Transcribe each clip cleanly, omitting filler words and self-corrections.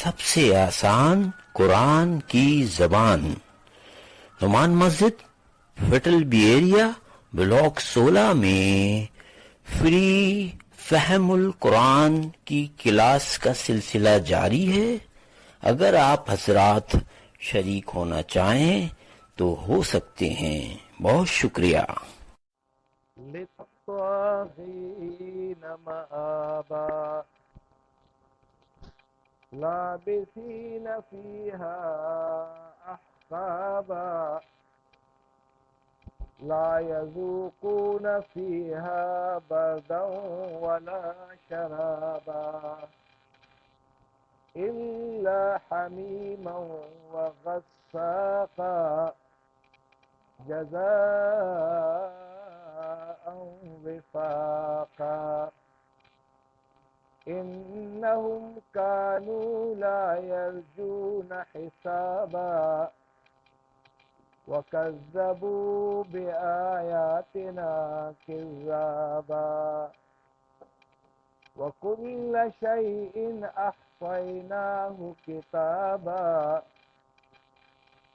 سب سے آسان قرآن کی زبان، نعمان مسجد، فٹل بی ایریا، بلاک 16 میں فری فہم القرآن کی کلاس کا سلسلہ جاری ہے۔ اگر آپ حضرات شریک ہونا چاہیں تو ہو سکتے ہیں۔ بہت شکریہ۔ للطاغین مآبا لابثین فیہا احقابا لا یذوقون فیہا بردا ولا شرابا الا حمیما وغساقا جزاء وفاقا انہم کانوا لا یرجون حسابا وکذبوا بآیاتنا کذابا وکل شیء احصیناہ کتابا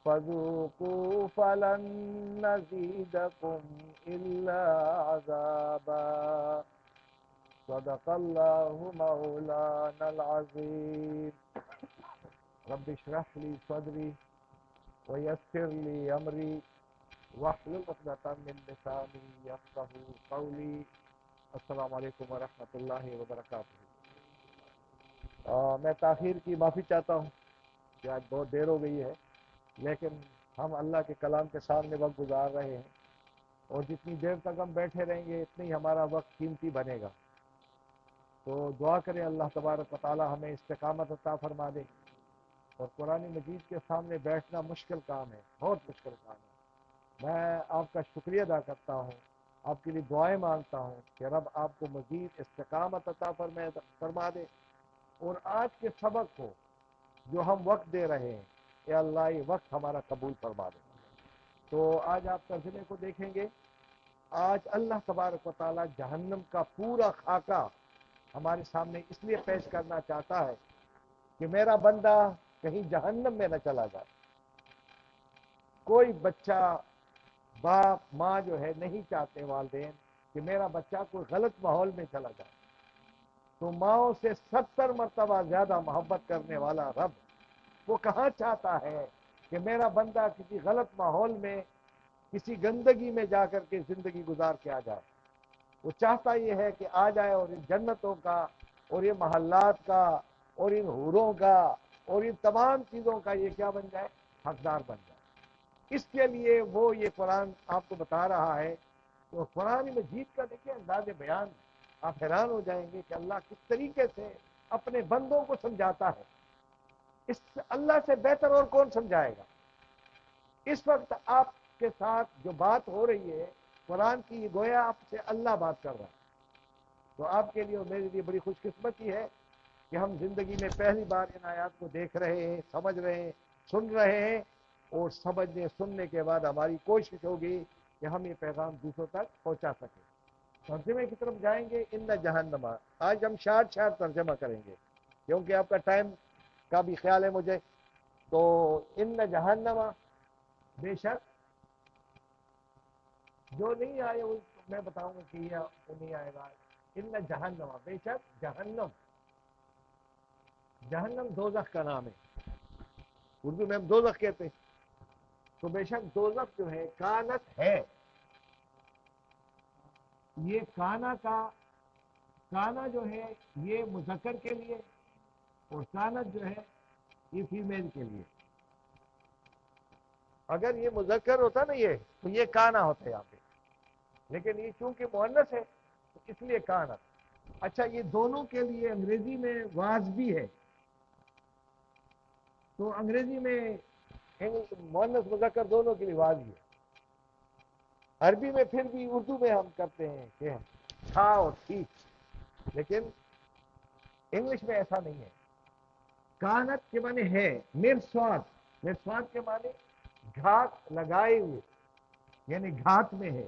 فذوقوا فلن نزیدکم الا عذابا صدق اللہ مولانا العظیم۔ رب اشرح لی صدری ویسر لی امری واحلل عقدۃ من لسانی یفقہوا قولی۔ السلام علیکم ورحمۃ اللہ وبرکاتہ۔ میں تاخیر کی معافی چاہتا ہوں کہ آج بہت دیر ہو گئی ہے، لیکن ہم اللہ کے کلام کے سامنے وقت گزار رہے ہیں، اور جتنی دیر تک ہم بیٹھے رہیں گے اتنی ہمارا وقت قیمتی بنے گا۔ تو دعا کریں اللہ تبارک و تعالی ہمیں استقامت عطا فرما دے۔ اور قرآن مجید کے سامنے بیٹھنا مشکل کام ہے، بہت مشکل کام ہے۔ میں آپ کا شکریہ ادا کرتا ہوں، آپ کے لیے دعائیں مانگتا ہوں کہ رب آپ کو مزید استقامت عطا فرما دے، اور آج کے سبق کو جو ہم وقت دے رہے ہیں اے اللہ یہ وقت ہمارا قبول فرما دے۔ تو آج آپ ترجمے کو دیکھیں گے۔ آج اللہ تبارک و تعالی جہنم کا پورا خاکہ ہمارے سامنے اس لیے پیش کرنا چاہتا ہے کہ میرا بندہ کہیں جہنم میں نہ چلا جائے۔ کوئی بچہ، باپ ماں جو ہے نہیں چاہتے والدین کہ میرا بچہ کوئی غلط ماحول میں چلا جائے، تو ماؤں سے 70 مرتبہ زیادہ محبت کرنے والا رب وہ کہاں چاہتا ہے کہ میرا بندہ کسی غلط ماحول میں، کسی گندگی میں جا کر کے زندگی گزار کے آ جائے۔ وہ چاہتا یہ ہے کہ آ جائے اور ان جنتوں کا اور یہ محلات کا اور ان حوروں کا اور ان تمام چیزوں کا یہ کیا بن جائے؟ حقدار بن جائے۔ اس کے لیے وہ یہ قرآن آپ کو بتا رہا ہے۔ تو قرآن مجید کا دیکھیں انداز بیان، آپ حیران ہو جائیں گے کہ اللہ کس طریقے سے اپنے بندوں کو سمجھاتا ہے۔ اس اللہ سے بہتر اور کون سمجھائے گا؟ اس وقت آپ کے ساتھ جو بات ہو رہی ہے قرآن کی، گویا آپ سے اللہ بات کر رہا ہے۔ تو آپ کے لیے اور میرے لیے بڑی خوش قسمتی ہے کہ ہم زندگی میں پہلی بار ان آیات کو دیکھ رہے ہیں، سمجھ رہے ہیں، سن رہے ہیں، اور سمجھنے سننے کے بعد ہماری کوشش ہوگی کہ ہم یہ پیغام دوسروں تک پہنچا سکیں۔ ترجمے کی طرف جائیں گے۔ ان جہنم، آج ہم شارٹ ترجمہ کریں گے کیونکہ آپ کا ٹائم کا بھی خیال ہے مجھے۔ تو ان جہنم، بے شک جو نہیں آئے وہ میں بتاؤں گا کہ یہ نہیں آئے گا۔ ان جہنم، بے شک جہنم، جہنم دوزخ کا نام ہے، اردو میں ہم دوزخ کہتے ہیں۔ تو بے شک دوزخ جو ہے کانت ہے، یہ کانا جو ہے یہ مذکر کے لیے، اور کانت جو ہے یہ فیمیل کے لیے۔ اگر یہ مذکر ہوتا نا یہ تو یہ کانا ہوتا ہے یہاں پہ، لیکن یہ چونکہ مؤنث ہے تو اس لیے کانت۔ اچھا، یہ دونوں کے لیے انگریزی میں واز بھی ہے، تو انگریزی میں مؤنث مذکر دونوں کے لیے واز بھی ہے۔ عربی میں پھر بھی اردو میں ہم کرتے ہیں کہ تھا اور تھی، لیکن انگلش میں ایسا نہیں ہے۔ کانت کے معنی ہے، مرسواد، مرسواد کے معنی گھات لگائے ہوئے، یعنی گھات میں ہے۔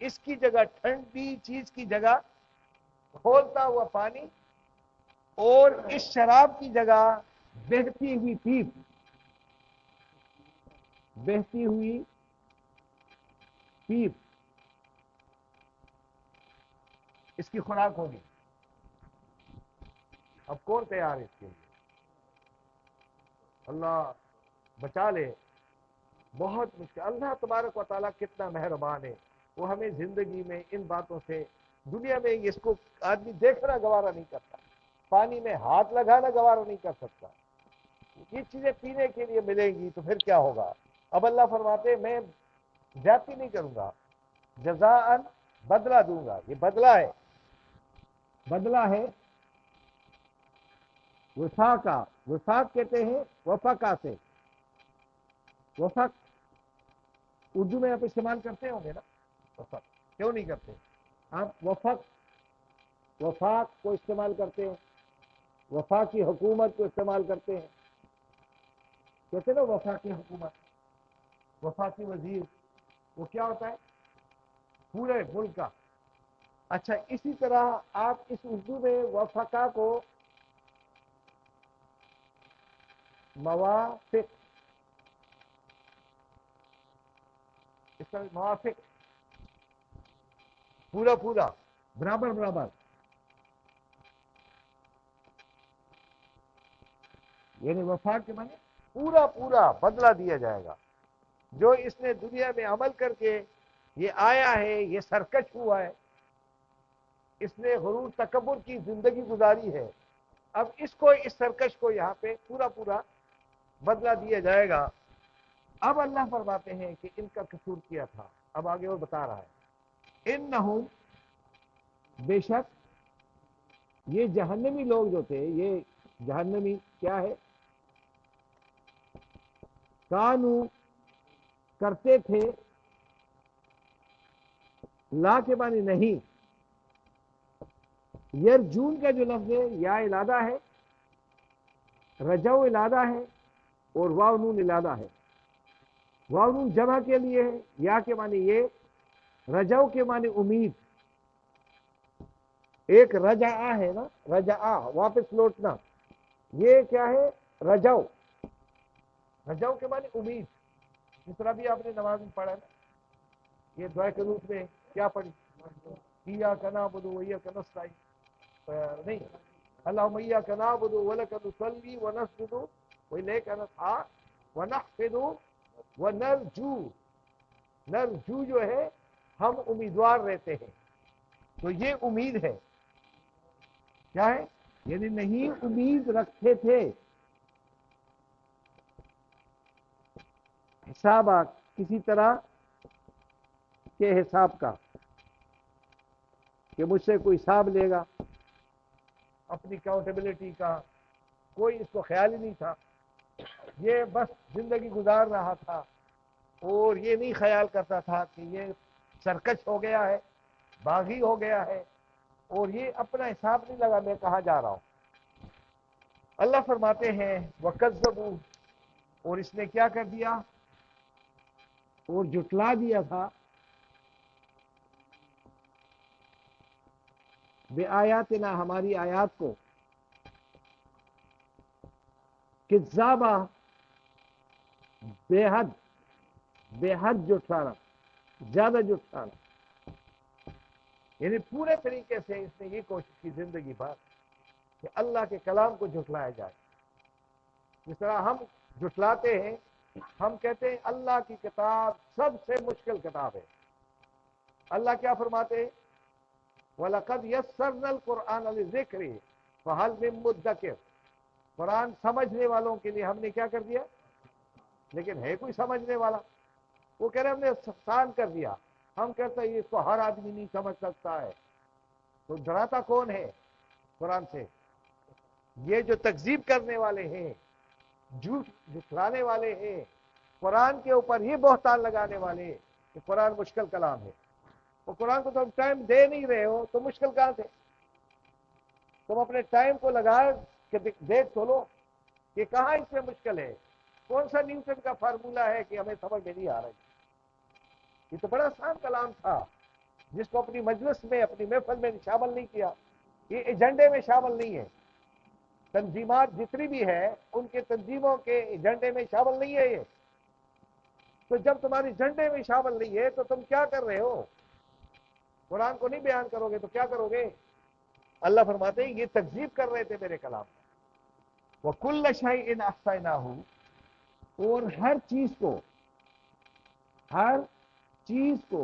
اس کی جگہ ٹھنڈی چیز کی جگہ کھولتا ہوا پانی، اور اس شراب کی جگہ بہتی ہوئی پیپ، بہتی ہوئی پیپ اس کی خوراک ہوگی۔ اب کون تیار ہے اس کے لیے؟ اللہ بچا لے، بہت مشکل۔ اللہ تبارک و تعالیٰ کتنا مہربان ہے، وہ ہمیں زندگی میں ان باتوں سے، دنیا میں اس کو آدمی دیکھنا گوارا نہیں کرتا، پانی میں ہاتھ لگانا گوارا نہیں کر سکتا، یہ چیزیں پینے کے لیے ملیں گی تو پھر کیا ہوگا؟ اب اللہ فرماتے میں زیادتی نہیں کروں گا، جزاءً بدلہ دوں گا۔ یہ بدلہ ہے، بدلہ ہے وفاقہ، وفاق کہتے ہیں وفقہ سے، وفق اردو میں آپ استعمال کرتے ہوں گے نا، وفق کیوں نہیں کرتے آپ؟ وفق، وفاق کو استعمال کرتے ہیں، وفاقی حکومت کو استعمال کرتے ہیں، کہتے ہیں نا وفاقی حکومت، وفاقی وزیر، وہ کیا ہوتا ہے؟ پورے ملک کا۔ اچھا اسی طرح آپ اس اردو میں وفقہ کو موافق، اس کا موافق، پورا پورا، برابر برابر، یعنی وفاق کے معنی پورا پورا بدلہ دیا جائے گا۔ جو اس نے دنیا میں عمل کر کے یہ آیا ہے، یہ سرکش ہوا ہے، اس نے غرور تکبر کی زندگی گزاری ہے، اب اس کو، اس سرکش کو یہاں پہ پورا پورا بدلہ دیا جائے گا۔ اب اللہ فرماتے ہیں کہ ان کا قصور کیا تھا، اب آگے وہ بتا رہا ہے، انہم، بے شک یہ جہنمی لوگ جو تھے، یہ جہنمی کیا ہے؟ کانو، کرتے تھے، لا کے معنی نہیں، یرجون کا جو لفظ ہے یا علادہ ہے، رجو علادہ ہے، اور واو نون علادہ ہے۔ واو نون جمع کے لیے ہے، یا کے معنی یہ، رجو کے معنی امید، ایک رجعہ ہے نا، رجعہ واپس لوٹنا، یہ کیا ہے؟ رجو، رجو کے معنی امید۔ جس طرح بھی آپ نے نماز میں پڑھا نا، یہ دعائے قنوت میں کیا پڑھی؟ ایاک نعبد و ایاک نستعین، نہیں، اللہم ایاک نعبد ولک نصلی ونسجد والیک نسعی ونحفظ ونرجو، نرجو جو ہے ہم امیدوار رہتے ہیں، تو یہ امید ہے، کیا ہے؟ یعنی نہیں امید رکھتے تھے حساب کسی طرح کے حساب کا، کہ مجھ سے کوئی حساب لے گا، اپنی اکاؤنٹیبلٹی کا کوئی اس کو خیال ہی نہیں تھا، یہ بس زندگی گزار رہا تھا، اور یہ نہیں خیال کرتا تھا کہ یہ سرکش ہو گیا ہے، باغی ہو گیا ہے، اور یہ اپنا حساب نہیں لگا میں کہاں جا رہا ہوں۔ اللہ فرماتے ہیں وَكَذَّبُوا، اور اس نے کیا کر دیا؟ اور جھٹلا دیا تھا، بِآیاتنا، ہماری آیات کو، کذابا، بے حد، بے حد جھٹلانا، زیادہ جھٹلانا، یعنی پورے طریقے سے اس نے یہ کوشش کی زندگی بھر کہ اللہ کے کلام کو جھٹلایا جائے۔ جس طرح ہم جھٹلاتے ہیں، ہم کہتے ہیں اللہ کی کتاب سب سے مشکل کتاب ہے۔ اللہ کیا فرماتے ہیں؟ وَلَقَدْ يَسَّرْنَا الْقُرْآنَ لِلذِّكْرِ فَهَلْ مِن مُدَّكِرٍ، قرآن سمجھنے والوں کے لیے ہم نے کیا کر دیا، لیکن ہے کوئی سمجھنے والا؟ وہ کہہ رہے ہم نے آسان کر دیا، ہم کہتے ہیں اس کو ہر آدمی نہیں سمجھ سکتا ہے، تو ڈراتا کون ہے قرآن سے؟ یہ جو تکذیب کرنے والے ہیں، جھوٹ جھٹلانے والے ہیں، قرآن کے اوپر یہ بہتان لگانے والے کہ قرآن مشکل کلام ہے، اور قرآن کو تم ٹائم دے نہیں رہے ہو تو مشکل کہاں سے؟ تم اپنے ٹائم کو لگائے کہ دیکھ تو لو کہ کہاں اس میں مشکل ہے، کون سا نیوٹن کا فارمولا ہے کہ ہمیں سمجھ میں نہیں آ رہا ہے؟ یہ تو بڑا آسان کلام تھا، جس کو اپنی مجلس میں اپنی محفل میں شامل نہیں کیا، یہ ایجنڈے میں شامل نہیں ہے. تنظیمات جتنی بھی ہے ان کے تنظیموں کے ایجنڈے میں شامل نہیں ہے یہ. تو جب تمہاری ایجنڈے میں شامل نہیں ہے تو تم کیا کر رہے ہو؟ قرآن کو نہیں بیان کرو گے تو کیا کرو گے؟ اللہ فرماتے ہیں یہ تکذیب کر رہے تھے میرے کلام میں. وَكُلَّ شَيْءٍ أَحْصَيْنَاهُ، اور ہر چیز کو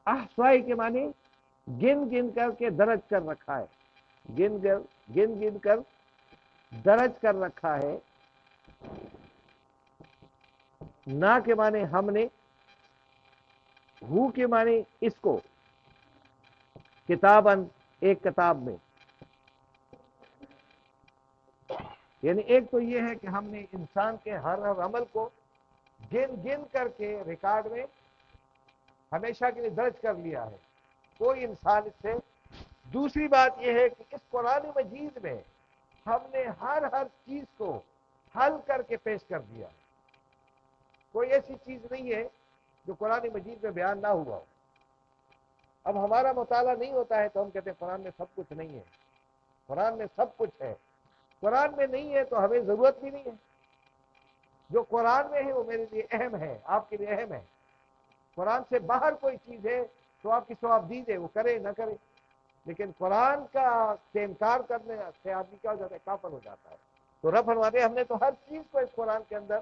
احصائی کے معنی گن گن کر کے درج کر رکھا ہے. گن گن کر درج کر رکھا ہے. نا کے معنی ہم نے، ہو کے معنی اس کو، کتاباً ایک کتاب میں. یعنی ایک تو یہ ہے کہ ہم نے انسان کے ہر عمل کو گن گن کر کے ریکارڈ میں ہمیشہ کے لیے درج کر لیا ہے، کوئی انسان اس سے. دوسری بات یہ ہے کہ اس قرآن مجید میں ہم نے ہر چیز کو حل کر کے پیش کر دیا. کوئی ایسی چیز نہیں ہے جو قرآن مجید میں بیان نہ ہوا ہو. اب ہمارا مطالعہ نہیں ہوتا ہے تو ہم کہتے ہیں قرآن میں سب کچھ نہیں ہے. قرآن میں سب کچھ ہے. قرآن میں نہیں ہے تو ہمیں ضرورت بھی نہیں ہے. جو قرآن میں ہے وہ میرے لیے اہم ہے، آپ کے لیے اہم ہے. قرآن سے باہر کوئی چیز ہے تو آپ کی ثواب دیجیے، وہ کرے نہ کرے. لیکن قرآن کا سے انکار کرنے سے آدمی کیا ہو جاتا ہے؟ کافر ہو جاتا ہے. تو رب فرماتے ہیں ہم نے تو ہر چیز کو اس قرآن کے اندر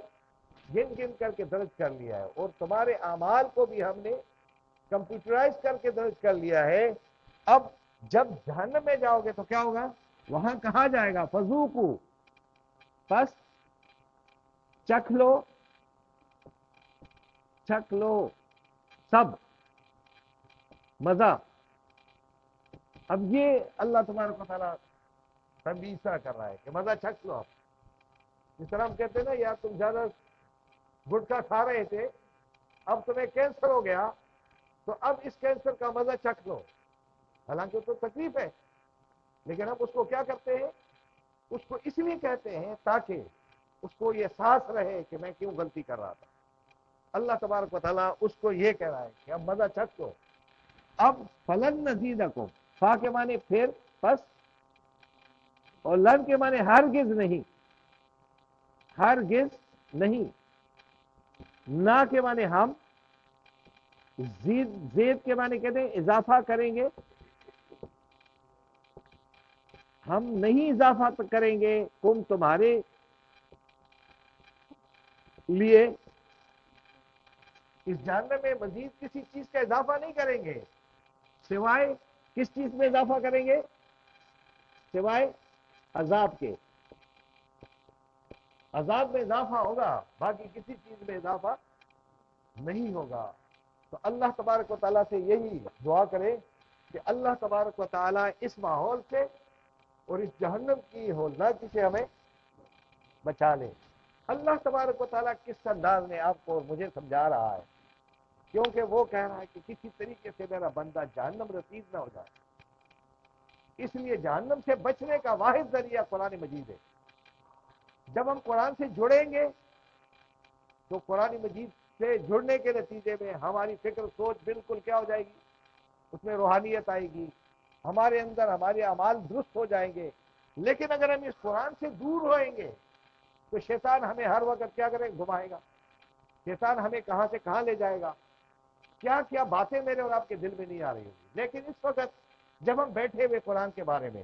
گن گن کر کے درج کر لیا ہے، اور تمہارے اعمال کو بھی ہم نے کمپیوٹرائز کر کے درج کر لیا ہے. اب جب جہنم میں جاؤ گے تو کیا ہوگا؟ وہاں کہا جائے گا فذوقوا، پس چکھ لو سب مزہ. اب یہ اللہ تبارک و تعالیٰ تنبیہ کر رہا ہے کہ مزہ چکھ لو. آپ جس طرح ہم کہتے ہیں نا یار تم زیادہ گٹکا کھا رہے تھے، اب تمہیں کینسر ہو گیا تو اب اس کینسر کا مزہ چکھ لو. حالانکہ تو تکلیف ہے، لیکن اب اس کو کیا کرتے ہیں؟ اس کو اس لیے کہتے ہیں تاکہ اس کو یہ احساس رہے کہ میں کیوں غلطی کر رہا تھا. اللہ تبارک و تعالیٰ اس کو یہ کہہ رہا ہے کہ اب مزہ چکھ لو. اب فلن نزیدکم، فا کے معنی پھر، پس، اور لن کے معنی ہرگز نہیں، ہرگز نہیں. نا کے معنی ہم، زید کے معنی کہتے ہیں اضافہ کریں گے. ہم نہیں اضافہ کریں گے تم تمہارے لیے اس جہنم میں مزید کسی چیز کا اضافہ نہیں کریں گے، سوائے کس چیز میں اضافہ کریں گے؟ سوائے عذاب کے. عذاب میں اضافہ ہوگا، باقی کسی چیز میں اضافہ نہیں ہوگا. تو اللہ تبارک و تعالیٰ سے یہی دعا کرے کہ اللہ تبارک و تعالیٰ اس ماحول سے اور اس جہنم کی ہولناکی سے ہمیں بچا لے. اللہ تبارک و تعالیٰ کس انداز میں آپ کو اور مجھے سمجھا رہا ہے؟ کیونکہ وہ کہہ رہا ہے کہ کسی طریقے سے میرا بندہ جہنم رسید نہ ہو جائے. اس لیے جہنم سے بچنے کا واحد ذریعہ قرآن مجید ہے. جب ہم قرآن سے جڑیں گے تو قرآن مجید سے جڑنے کے نتیجے میں ہماری فکر سوچ بالکل کیا ہو جائے گی؟ اس میں روحانیت آئے گی، ہمارے اندر ہمارے اعمال درست ہو جائیں گے. لیکن اگر ہم اس قرآن سے دور ہوئیں گے تو شیطان ہمیں ہر وقت کیا کرے؟ گھمائے گا. شیطان ہمیں کہاں سے کہاں لے جائے گا، کیا کیا باتیں میرے اور آپ کے دل میں نہیں آ رہی ہوگی. لیکن اس وقت جب ہم بیٹھے ہوئے قرآن کے بارے میں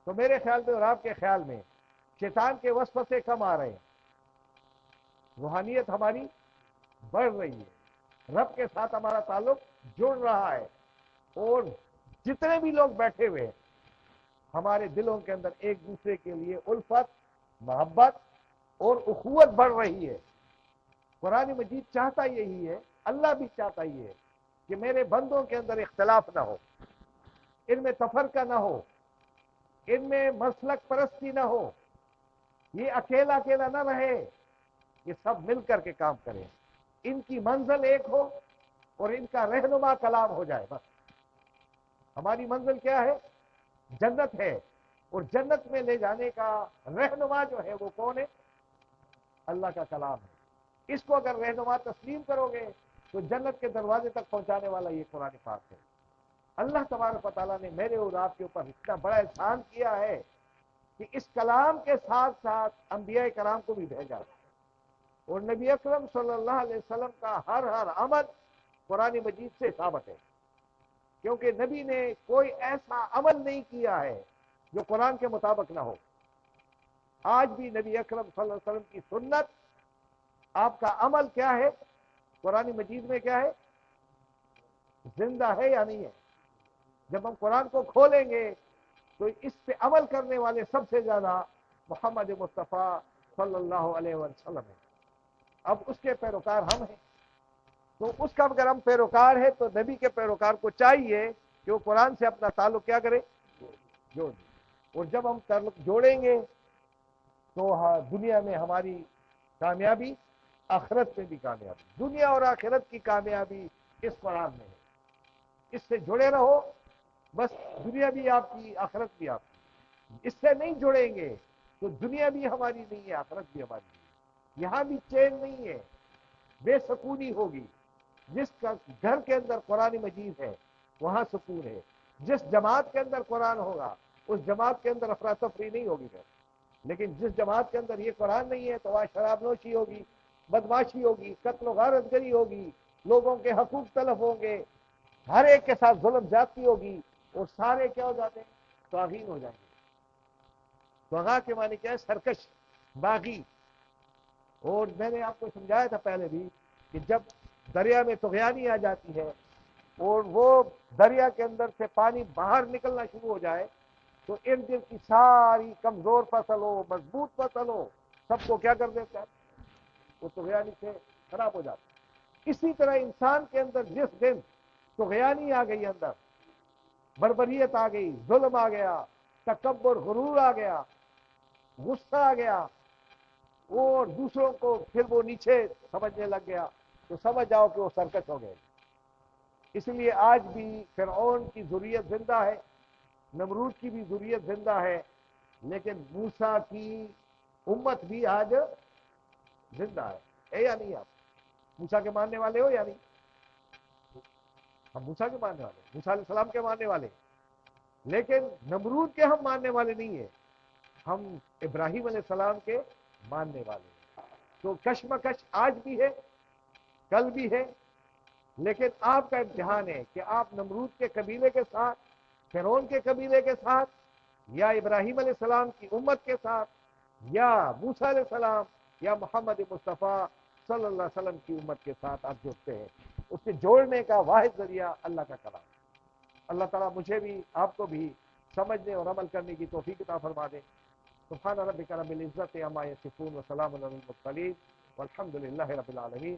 تو میرے خیال میں اور آپ کے خیال میں شیطان کے وسوسے کم آ رہے ہیں، روحانیت ہماری بڑھ رہی ہے، رب کے ساتھ ہمارا تعلق جڑ رہا ہے، اور جتنے بھی لوگ بیٹھے ہوئے ہیں ہمارے دلوں کے اندر ایک دوسرے کے لیے الفت، محبت اور اخوت بڑھ رہی ہے. قرآن مجید چاہتا یہی ہے، اللہ بھی چاہتا ہی ہے کہ میرے بندوں کے اندر اختلاف نہ ہو، ان میں تفرقہ نہ ہو، ان میں مسلک پرستی نہ ہو، یہ اکیلا اکیلا نہ رہے، یہ سب مل کر کے کام کریں. ان کی منزل ایک ہو اور ان کا رہنما کلام ہو جائے. بس ہماری منزل کیا ہے؟ جنت ہے، اور جنت میں لے جانے کا رہنما جو ہے وہ کون ہے؟ اللہ کا کلام ہے. اس کو اگر رہنما تسلیم کرو گے تو جنت کے دروازے تک پہنچانے والا یہ قرآن پاک ہے۔ اللہ تبارک و تعالیٰ نے میرے اور آپ کے اوپر اتنا بڑا احسان کیا ہے کہ اس کلام کے ساتھ ساتھ انبیاء کرام کو بھی بھیجا، اور نبی اکرم صلی اللہ علیہ وسلم کا ہر عمل قرآن مجید سے ثابت ہے، کیونکہ نبی نے کوئی ایسا عمل نہیں کیا ہے جو قرآن کے مطابق نہ ہو۔ آج بھی نبی اکرم صلی اللہ علیہ وسلم کی سنت، آپ کا عمل کیا ہے؟ قرآن مجید میں کیا ہے؟ زندہ ہے یا نہیں ہے؟ جب ہم قرآن کو کھولیں گے تو اس پہ عمل کرنے والے سب سے زیادہ محمد مصطفیٰ صلی اللہ علیہ وسلم ہیں۔ اب اس کے پیروکار ہم ہیں، تو اس کا اگر ہم پیروکار ہے تو نبی کے پیروکار کو چاہیے کہ وہ قرآن سے اپنا تعلق کیا کرے؟ جوڑ دے۔ اور جب ہم تعلق جوڑیں گے تو دنیا میں ہماری کامیابی، آخرت میں بھی کامیابی، دنیا اور آخرت کی کامیابی اس قرآن میں ہے۔ اس سے جڑے رہو، بس دنیا بھی آپ کی، آخرت بھی آپ کی۔ اس سے نہیں جڑیں گے تو دنیا بھی ہماری نہیں ہے، آخرت بھی ہماری نہیں ہے، یہاں بھی چین نہیں ہے، بے سکونی ہوگی۔ جس کا گھر کے اندر قرآن مجید ہے وہاں سکون ہے، جس جماعت کے اندر قرآن ہوگا اس جماعت کے اندر افراتفری نہیں ہوگی پھر۔ لیکن جس جماعت کے اندر یہ قرآن نہیں ہے تو وہاں شراب نوشی ہوگی، بدماشی ہوگی، قتل و غارت گری ہوگی، لوگوں کے حقوق تلف ہوں گے، ہر ایک کے ساتھ ظلم زیادتی ہوگی، اور سارے کیا ہو جاتے ہیں؟ توہین ہو جائیں گے۔ توغا کے معنی کیا ہے؟ سرکش، باغی۔ اور میں نے آپ کو سمجھایا تھا پہلے بھی کہ جب دریا میں طغیانی آ جاتی ہے اور وہ دریا کے اندر سے پانی باہر نکلنا شروع ہو جائے تو ارد گرد کی ساری کمزور فصل ہو، مضبوط فصل ہو، سب کو کیا کر دیتا ہے؟ وہ طغیانی سے خراب ہو جاتا ہے۔ اسی طرح انسان کے اندر جس دن طغیانی آ گئی، اندر بربریت آ گئی، ظلم آ گیا، تکبر، غرور آ گیا، غصہ آ گیا، اور دوسروں کو پھر وہ نیچے سمجھنے لگ گیا، تو سمجھ جاؤ کہ وہ سرکش ہو گئے۔ اس لیے آج بھی فرعون کی ذریت زندہ ہے، نمرود کی بھی ذریت زندہ ہے، لیکن موسیٰ کی امت بھی آج زندہ ہے یا نہیں؟ آپ موسیٰ کے ماننے والے ہو یا نہیں؟ ہم موسیٰ کے ماننے والے، موسیٰ علیہ السلام کے ماننے والے، لیکن نمرود کے ہم ماننے والے نہیں ہیں، ہم ابراہیم علیہ السلام کے ماننے والے ہیں۔ تو کشمکش آج بھی ہے، کل بھی ہے، لیکن آپ کا امتحان ہے کہ آپ نمرود کے قبیلے کے ساتھ، فرعون کے قبیلے کے ساتھ، یا ابراہیم علیہ السلام کی امت کے ساتھ، یا موسیٰ علیہ السلام یا محمد مصطفیٰ صلی اللہ علیہ وسلم کی امت کے ساتھ آپ جڑتے ہیں۔ اس سے جوڑنے کا واحد ذریعہ اللہ کا کلام۔ اللہ تعالیٰ مجھے بھی آپ کو بھی سمجھنے اور عمل کرنے کی توفیق عطا فرما دے۔ سبحان ربک رب العزت عما یصفون وسلام علی المرسلین والحمد للہ رب العالمین۔